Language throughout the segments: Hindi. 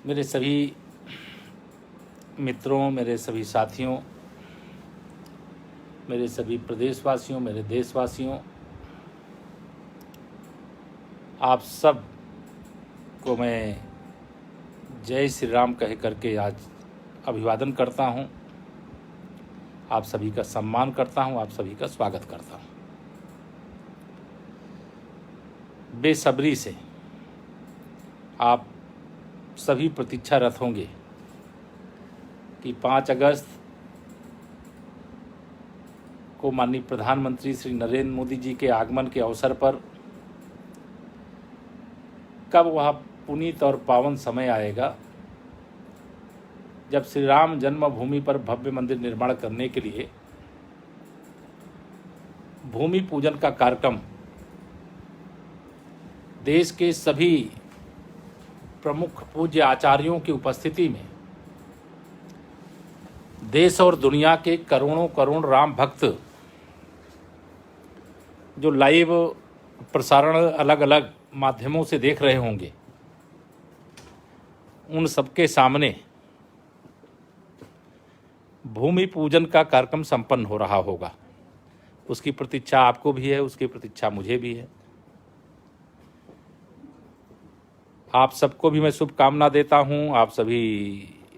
मेरे सभी मित्रों, मेरे सभी साथियों, मेरे सभी प्रदेशवासियों, मेरे देशवासियों, आप सब को मैं जय श्री राम कह करके आज अभिवादन करता हूं। आप सभी का सम्मान करता हूं, आप सभी का स्वागत करता हूं। बेसब्री से आप सभी प्रतीक्षारत होंगे कि 5 अगस्त को माननीय प्रधानमंत्री श्री नरेंद्र मोदी जी के आगमन के अवसर पर कब वह पुनीत और पावन समय आएगा जब श्री राम जन्मभूमि पर भव्य मंदिर निर्माण करने के लिए भूमि पूजन का कार्यक्रम देश के सभी प्रमुख पूज्य आचार्यों की उपस्थिति में देश और दुनिया के करोड़ों करोड़ राम भक्त जो लाइव प्रसारण अलग अलग माध्यमों से देख रहे होंगे, उन सबके सामने भूमि पूजन का कार्यक्रम संपन्न हो रहा होगा। उसकी प्रतीक्षा आपको भी है, उसकी प्रतीक्षा मुझे भी है। आप सबको भी मैं शुभकामना देता हूं। आप सभी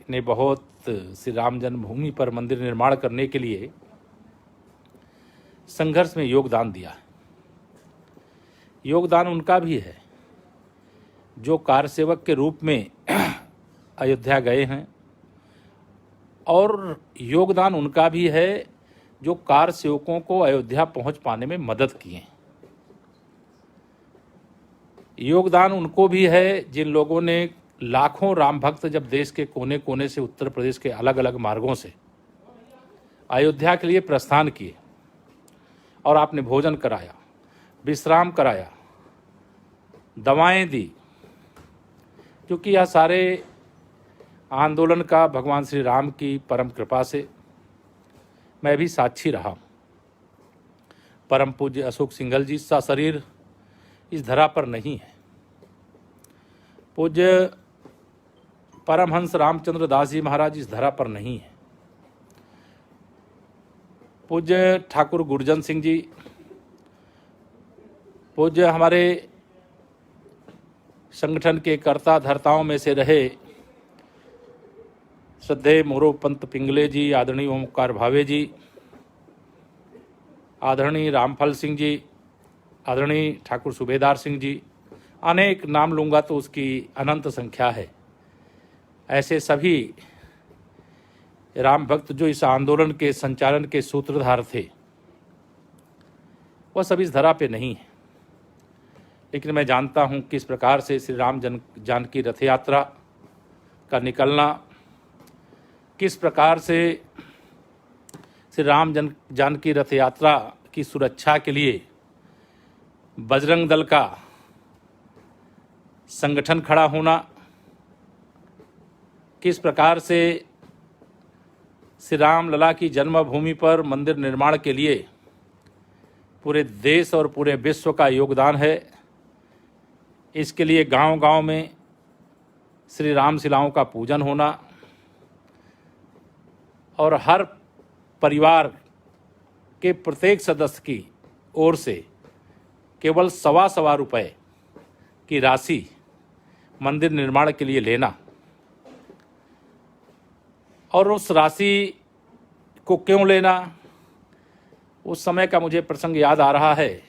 ने बहुत श्री राम जन्मभूमि पर मंदिर निर्माण करने के लिए संघर्ष में योगदान दिया है। योगदान उनका भी है जो कारसेवक के रूप में अयोध्या गए हैं, और योगदान उनका भी है जो कारसेवकों को अयोध्या पहुंच पाने में मदद किए। योगदान उनको भी है जिन लोगों ने लाखों राम भक्त जब देश के कोने कोने से उत्तर प्रदेश के अलग अलग मार्गों से अयोध्या के लिए प्रस्थान किए और आपने भोजन कराया, विश्राम कराया, दवाएं दी, क्योंकि यह सारे आंदोलन का भगवान श्री राम की परम कृपा से मैं भी साक्षी रहा। परम पूज्य अशोक सिंघल जी का शरीर इस धरा पर नहीं है। पूज्य परमहंस रामचंद्र दास जी महाराज इस धरा पर नहीं है। पूज्य ठाकुर गुरजन सिंह जी, पूज्य हमारे संगठन के कर्ता धर्ताओं में से रहे श्रद्धेय मोरो पंत पिंगले जी, आदरणीय ओमकार भावे जी, आदरणीय रामफल सिंह जी, आदरणीय ठाकुर सूबेदार सिंह जी, अनेक नाम लूँगा तो उसकी अनंत संख्या है। ऐसे सभी राम भक्त जो इस आंदोलन के संचालन के सूत्रधार थे, वह सब इस धरा पे नहीं है। लेकिन मैं जानता हूँ किस प्रकार से श्री राम जानकी रथ यात्रा का निकलना, किस प्रकार से श्री राम जानकी रथ यात्रा की सुरक्षा के लिए बजरंग दल का संगठन खड़ा होना, किस प्रकार से श्री राम लला की जन्मभूमि पर मंदिर निर्माण के लिए पूरे देश और पूरे विश्व का योगदान है। इसके लिए गांव-गांव में श्री राम शिलाओं का पूजन होना और हर परिवार के प्रत्येक सदस्य की ओर से केवल सवा रुपए की राशि मंदिर निर्माण के लिए लेना, और उस राशि को क्यों लेना, उस समय का मुझे प्रसंग याद आ रहा है।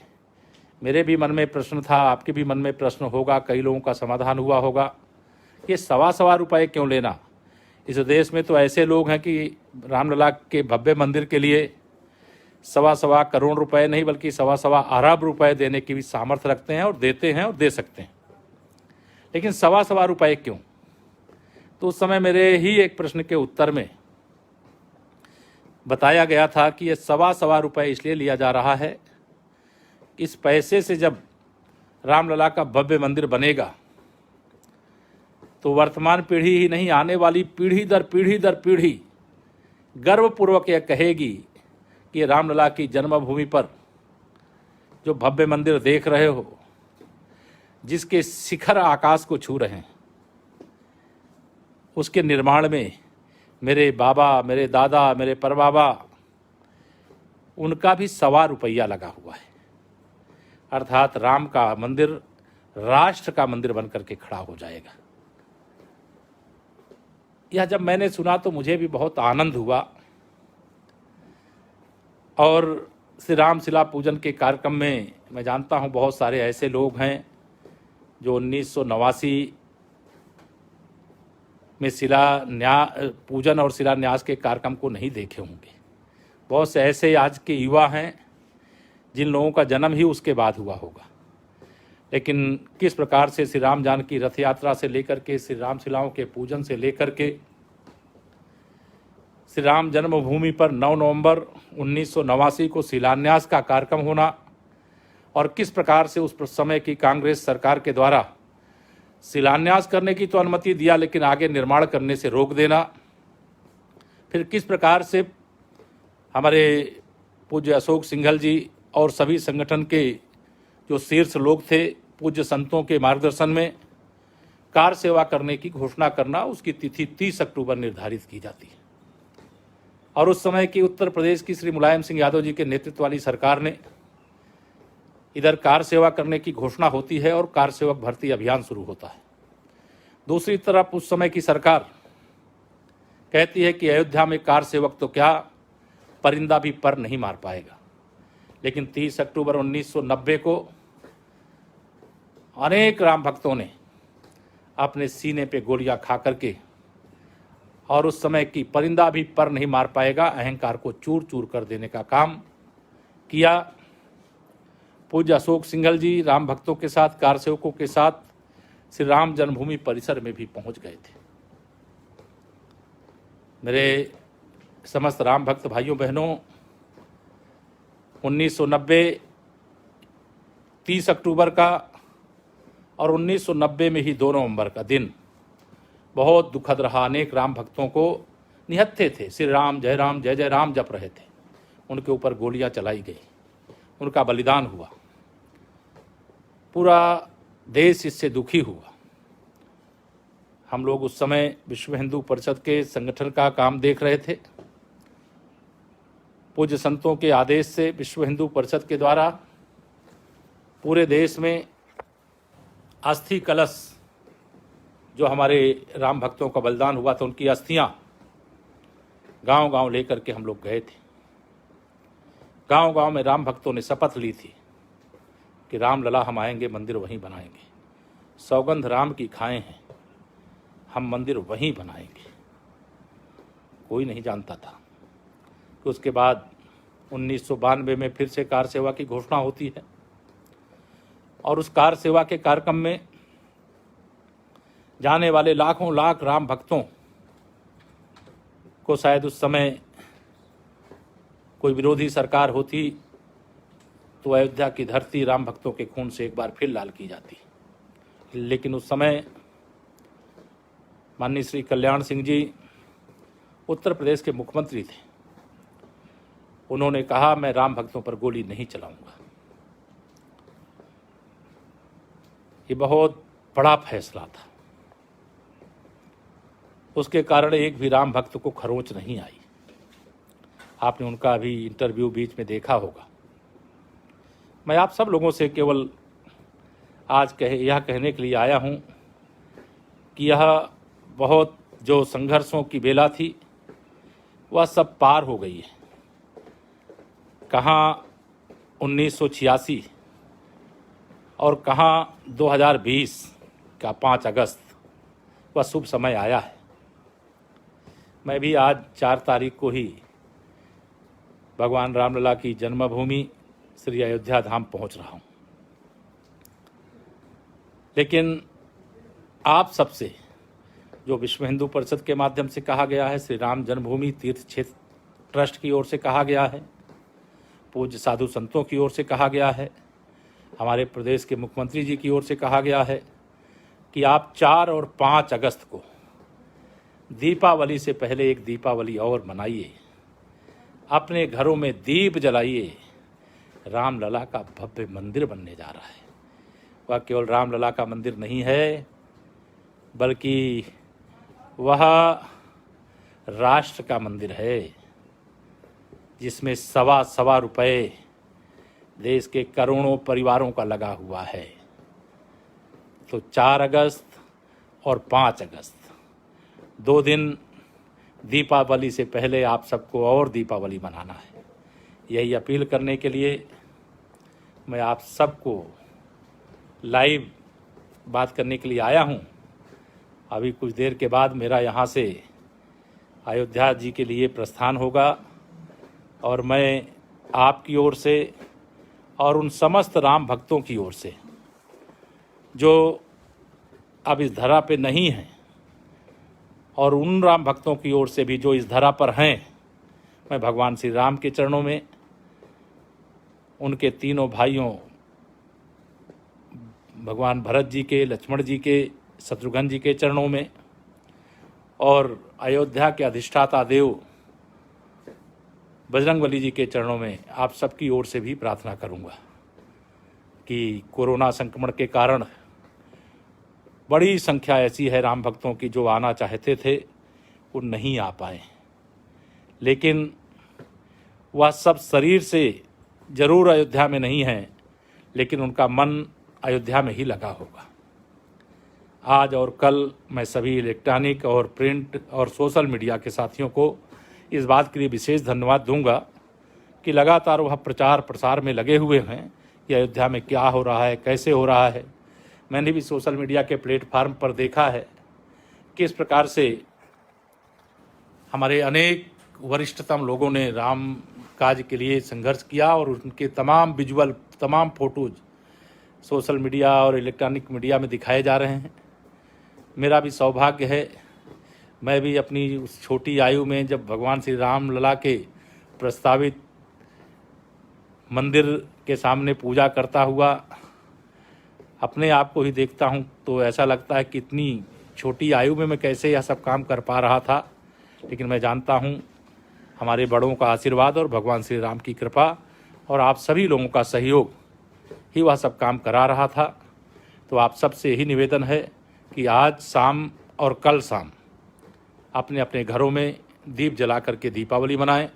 मेरे भी मन में प्रश्न था, आपके भी मन में प्रश्न होगा, कई लोगों का समाधान हुआ होगा। ये सवा रुपए क्यों लेना? इस देश में तो ऐसे लोग हैं कि रामलला के भव्य मंदिर के लिए सवा करोड़ रुपए नहीं बल्कि सवा अरब रुपए देने की भी सामर्थ्य रखते हैं और देते हैं और दे सकते हैं। लेकिन सवा रुपए क्यों? तो उस समय मेरे ही एक प्रश्न के उत्तर में बताया गया था कि ये सवा रुपए इसलिए लिया जा रहा है, इस पैसे से जब रामलला का भव्य मंदिर बनेगा तो वर्तमान पीढ़ी ही नहीं, आने वाली पीढ़ी दर पीढ़ी गर्वपूर्वक यह कहेगी कि रामलला की जन्मभूमि पर जो भव्य मंदिर देख रहे हो, जिसके शिखर आकाश को छू रहे हैं, उसके निर्माण में मेरे बाबा, मेरे दादा, मेरे परबाबा, उनका भी ₹1.25 लगा हुआ है। अर्थात राम का मंदिर राष्ट्र का मंदिर बनकर के खड़ा हो जाएगा। यह जब मैंने सुना तो मुझे भी बहुत आनंद हुआ। और श्री राम शिला पूजन के कार्यक्रम में मैं जानता हूं बहुत सारे ऐसे लोग हैं जो 1989 में पूजन और शिलान्यास के कार्यक्रम को नहीं देखे होंगे। बहुत से ऐसे आज के युवा हैं जिन लोगों का जन्म ही उसके बाद हुआ होगा। लेकिन किस प्रकार से श्री राम जानकी रथ यात्रा से लेकर के श्री राम शिलाओं के पूजन से लेकर के श्री राम जन्मभूमि पर 9 नवंबर 1989 को शिलान्यास का कार्यक्रम होना और किस प्रकार से उस समय की कांग्रेस सरकार के द्वारा शिलान्यास करने की तो अनुमति दिया लेकिन आगे निर्माण करने से रोक देना, फिर किस प्रकार से हमारे पूज्य अशोक सिंघल जी और सभी संगठन के जो शीर्ष लोग थे पूज्य संतों के मार्गदर्शन में कार सेवा करने की घोषणा करना, उसकी तिथि 30 अक्टूबर निर्धारित की जाती है। और उस समय की उत्तर प्रदेश की श्री मुलायम सिंह यादव जी के नेतृत्व वाली सरकार ने इधर कार सेवा करने की घोषणा होती है और कार सेवक भर्ती अभियान शुरू होता है। दूसरी तरफ उस समय की सरकार कहती है कि अयोध्या में कार सेवक तो क्या, परिंदा भी पर नहीं मार पाएगा। लेकिन 30 अक्टूबर 1990 को अनेक राम भक्तों ने अपने सीने पे गोलियां खा करके और उस समय की परिंदा भी पर नहीं मार पाएगा अहंकार को चूर चूर कर देने का काम किया। पूज्य अशोक सिंघल जी राम भक्तों के साथ, कार सेवकों के साथ श्री राम जन्मभूमि परिसर में भी पहुंच गए थे। मेरे समस्त राम भक्त भाइयों बहनों, 1990 30 अक्टूबर का और 1990 में ही 2 नवंबर का दिन बहुत दुखद रहा। अनेक राम भक्तों को निहत्थे थे, श्री राम जय जय राम जप रहे थे, उनके ऊपर गोलियां चलाई गई, उनका बलिदान हुआ। पूरा देश इससे दुखी हुआ। हम लोग उस समय विश्व हिंदू परिषद के संगठन का काम देख रहे थे। पूज्य संतों के आदेश से विश्व हिंदू परिषद के द्वारा पूरे देश में अस्थि कलश, जो हमारे राम भक्तों का बलिदान हुआ था, उनकी अस्थियां गांव गांव लेकर के हम लोग गए थे। गांव गांव में राम भक्तों ने शपथ ली थी कि राम लला हम आएंगे, मंदिर वहीं बनाएंगे। सौगंध राम की खाए हैं, हम मंदिर वहीं बनाएंगे। कोई नहीं जानता था कि उसके बाद 1992 में फिर से कार सेवा की घोषणा होती है और उस कार सेवा के कार्यक्रम में जाने वाले लाखों लाख राम भक्तों को शायद उस समय कोई विरोधी सरकार होती तो अयोध्या की धरती राम भक्तों के खून से एक बार फिर लाल की जाती। लेकिन उस समय माननीय श्री कल्याण सिंह जी उत्तर प्रदेश के मुख्यमंत्री थे। उन्होंने कहा मैं राम भक्तों पर गोली नहीं चलाऊंगा। ये बहुत बड़ा फैसला था। उसके कारण एक भी राम भक्त को खरोंच नहीं आई। आपने उनका भी इंटरव्यू बीच में देखा होगा। मैं आप सब लोगों से केवल आज यह कहने के लिए आया हूं कि यह बहुत जो संघर्षों की बेला थी वह सब पार हो गई है। कहाँ 1986 और कहाँ 2020 का 5 अगस्त वह शुभ समय आया है। मैं भी आज 4 तारीख को ही भगवान रामलला की जन्मभूमि श्री अयोध्या धाम पहुंच रहा हूं। लेकिन आप सबसे जो विश्व हिंदू परिषद के माध्यम से कहा गया है, श्री राम जन्मभूमि तीर्थ क्षेत्र ट्रस्ट की ओर से कहा गया है, पूज्य साधु संतों की ओर से कहा गया है, हमारे प्रदेश के मुख्यमंत्री जी की ओर से कहा गया है कि आप 4 और 5 अगस्त को दीपावली से पहले एक दीपावली और मनाइए, अपने घरों में दीप जलाइए। रामलला का भव्य मंदिर बनने जा रहा है। वह केवल रामलला का मंदिर नहीं है, बल्कि वह राष्ट्र का मंदिर है, जिसमें सवा रुपए देश के करोड़ों परिवारों का लगा हुआ है। तो 4 अगस्त और 5 अगस्त 2 दिन दीपावली से पहले आप सबको और दीपावली मनाना है। यही अपील करने के लिए मैं आप सबको लाइव बात करने के लिए आया हूं। अभी कुछ देर के बाद मेरा यहाँ से अयोध्या जी के लिए प्रस्थान होगा और मैं आपकी ओर से और उन समस्त राम भक्तों की ओर से जो अब इस धरा पे नहीं हैं और उन राम भक्तों की ओर से भी जो इस धरा पर हैं, मैं भगवान श्री राम के चरणों में, उनके तीनों भाइयों भगवान भरत जी के, लक्ष्मण जी के, शत्रुघ्न जी के चरणों में और अयोध्या के अधिष्ठाता देव बजरंगबली जी के चरणों में आप सबकी ओर से भी प्रार्थना करूंगा कि कोरोना संक्रमण के कारण बड़ी संख्या ऐसी है राम भक्तों की जो आना चाहते थे, वो नहीं आ पाए, लेकिन वह सब शरीर से जरूर अयोध्या में नहीं हैं, लेकिन उनका मन अयोध्या में ही लगा होगा। आज और कल मैं सभी इलेक्ट्रॉनिक और प्रिंट और सोशल मीडिया के साथियों को इस बात के लिए विशेष धन्यवाद दूंगा कि लगातार वह प्रचार प्रसार में लगे हुए हैं कि अयोध्या में क्या हो रहा है, कैसे हो रहा है। मैंने भी सोशल मीडिया के प्लेटफार्म पर देखा है किस प्रकार से हमारे अनेक वरिष्ठतम लोगों ने राम काज के लिए संघर्ष किया और उनके तमाम विजुअल, तमाम फोटोज सोशल मीडिया और इलेक्ट्रॉनिक मीडिया में दिखाए जा रहे हैं। मेरा भी सौभाग्य है, मैं भी अपनी उस छोटी आयु में जब भगवान श्री राम लला के प्रस्तावित मंदिर के सामने पूजा करता हुआ अपने आप को ही देखता हूँ तो ऐसा लगता है कि इतनी छोटी आयु में मैं कैसे यह सब काम कर पा रहा था। लेकिन मैं जानता हूँ हमारे बड़ों का आशीर्वाद और भगवान श्री राम की कृपा और आप सभी लोगों का सहयोग ही वह सब काम करा रहा था। तो आप सबसे यही निवेदन है कि आज शाम और कल शाम अपने अपने घरों में दीप जला करके दीपावली मनाएं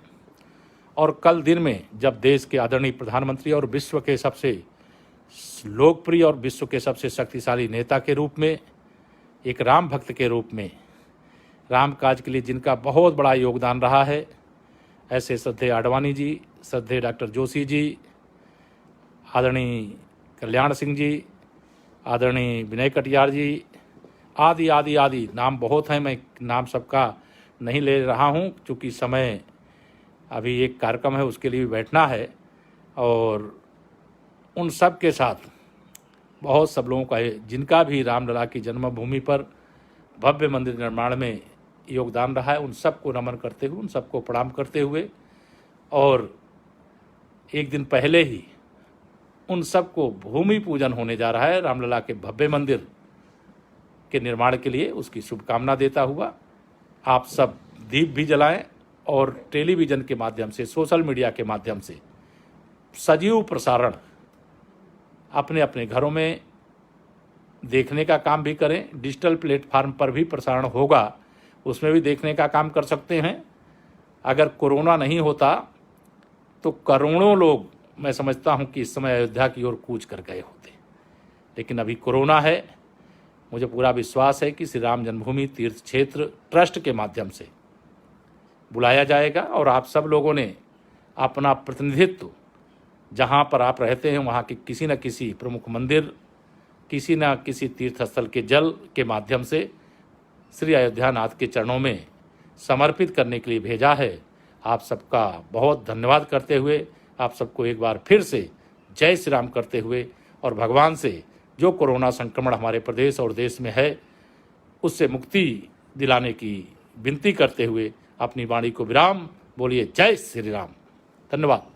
और कल दिन में जब देश के आदरणीय प्रधानमंत्री और विश्व के सबसे लोकप्रिय और विश्व के सबसे शक्तिशाली नेता के रूप में, एक राम भक्त के रूप में, राम काज के लिए जिनका बहुत बड़ा योगदान रहा है, ऐसे श्रद्धेय आडवाणी जी, श्रद्धेय डॉक्टर जोशी जी, आदरणीय कल्याण सिंह जी, आदरणीय विनय कटियार जी, आदि आदि आदि नाम बहुत हैं। मैं नाम सबका नहीं ले रहा हूं, चूँकि समय अभी एक कार्यक्रम है उसके लिए भी बैठना है और उन सब के साथ बहुत सब लोगों का जिनका भी रामलला की जन्मभूमि पर भव्य मंदिर निर्माण में योगदान रहा है, उन सबको नमन करते हुए, उन सबको प्रणाम करते हुए और एक दिन पहले ही उन सबको भूमि पूजन होने जा रहा है रामलला के भव्य मंदिर के निर्माण के लिए, उसकी शुभकामना देता हुआ आप सब दीप भी जलाएं और टेलीविज़न के माध्यम से, सोशल मीडिया के माध्यम से सजीव प्रसारण अपने अपने घरों में देखने का काम भी करें। डिजिटल प्लेटफार्म पर भी प्रसारण होगा, उसमें भी देखने का काम कर सकते हैं। अगर कोरोना नहीं होता तो करोड़ों लोग, मैं समझता हूं कि इस समय अयोध्या की ओर कूच कर गए होते, लेकिन अभी कोरोना है। मुझे पूरा विश्वास है कि श्री राम जन्मभूमि तीर्थ क्षेत्र ट्रस्ट के माध्यम से बुलाया जाएगा और आप सब लोगों ने अपना प्रतिनिधित्व जहां पर आप रहते हैं वहां के किसी न किसी प्रमुख मंदिर, किसी न किसी तीर्थ स्थल के जल के माध्यम से श्री अयोध्यानाथ के चरणों में समर्पित करने के लिए भेजा है। आप सबका बहुत धन्यवाद करते हुए आप सबको एक बार फिर से जय श्री राम करते हुए और भगवान से जो कोरोना संक्रमण हमारे प्रदेश और देश में है उससे मुक्ति दिलाने की विनती करते हुए अपनी वाणी को विराम। बोलिए जय श्री राम। धन्यवाद।